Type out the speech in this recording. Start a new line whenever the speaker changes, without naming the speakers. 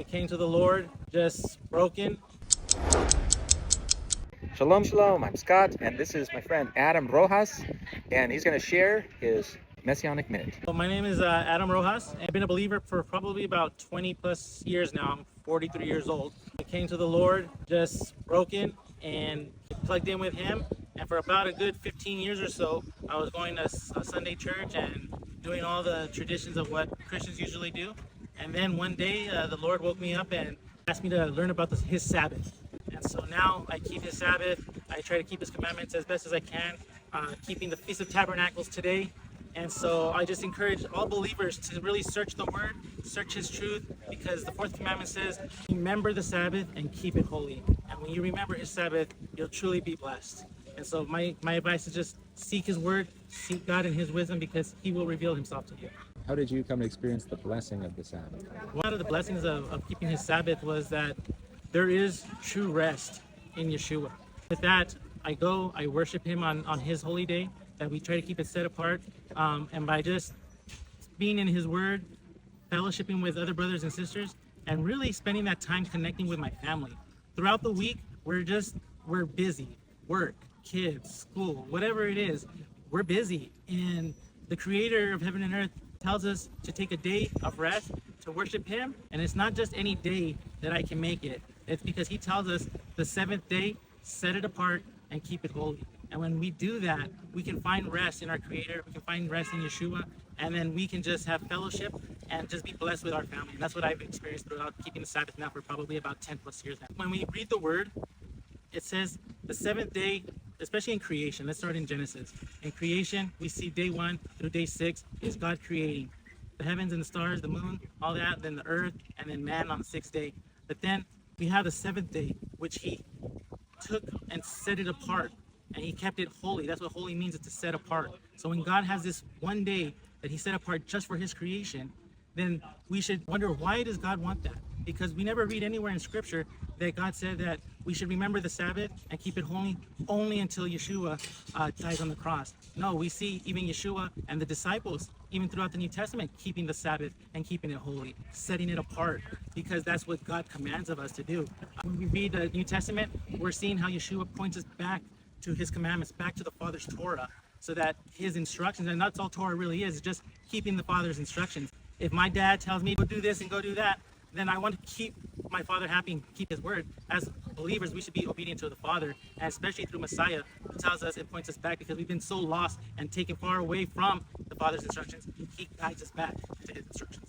came to the Lord just broken.
Shalom, shalom. I'm Scott, and this is my friend Adam Rojas, and he's going to share his Messianic Minute.
So my name is Adam Rojas. I've been a believer for probably about 20 plus years now. I'm 43 years old. I came to the Lord just broken and plugged in with Him. And for about a good 15 years or so, I was going to Sunday church and doing all the traditions of what Christians usually do. And then one day, the Lord woke me up and asked me to learn about His Sabbath. And so now I keep His Sabbath. I try to keep His commandments as best as I can, keeping the Feast of Tabernacles today. And so I just encourage all believers to really search the Word, search His truth, because the fourth commandment says, remember the Sabbath and keep it holy. And when you remember His Sabbath, you'll truly be blessed. And so my advice is just seek His Word, seek God and His wisdom, because He will reveal Himself to you.
How did you come to experience the blessing of the Sabbath?
One of the blessings of keeping His Sabbath was that there is true rest in Yeshua. With that, I go, I worship Him on His holy day, that we try to keep it set apart. And by just being in His Word, fellowshipping with other brothers and sisters, and really spending that time connecting with my family. Throughout the week, we're busy. Work, kids, school, whatever it is, we're busy. And the Creator of heaven and earth tells us to take a day of rest, to worship Him. And it's not just any day that I can make it. It's because He tells us the seventh day, set it apart and keep it holy. And when we do that, we can find rest in our Creator, we can find rest in Yeshua, and then we can just have fellowship and just be blessed with our family. And that's what I've experienced throughout keeping the Sabbath now for probably about 10 plus years now. When we read the Word, it says the seventh day, especially in creation. Let's start in Genesis. In creation, we see day 1 through day 6 is God creating the heavens and the stars, the moon, all that, then the earth, and then man on the 6th day. But then we have the 7th day, which He took and set it apart, and He kept it holy. That's what holy means, is to set apart. So when God has this one day that He set apart just for His creation, then we should wonder, why does God want that? Because we never read anywhere in Scripture that God said that we should remember the Sabbath and keep it holy only until Yeshua dies on the cross. No, we see even Yeshua and the disciples, even throughout the New Testament, keeping the Sabbath and keeping it holy, setting it apart, because that's what God commands of us to do. When we read the New Testament, we're seeing how Yeshua points us back to His commandments, back to the Father's Torah, so that His instructions, and that's all Torah really is just keeping the Father's instructions. If my dad tells me go do this and go do that, then I want to keep my Father happy and keep His Word. As believers, we should be obedient to the Father, and especially through Messiah, who tells us and points us back, because we've been so lost and taken far away from the Father's instructions. He guides us back to His instructions.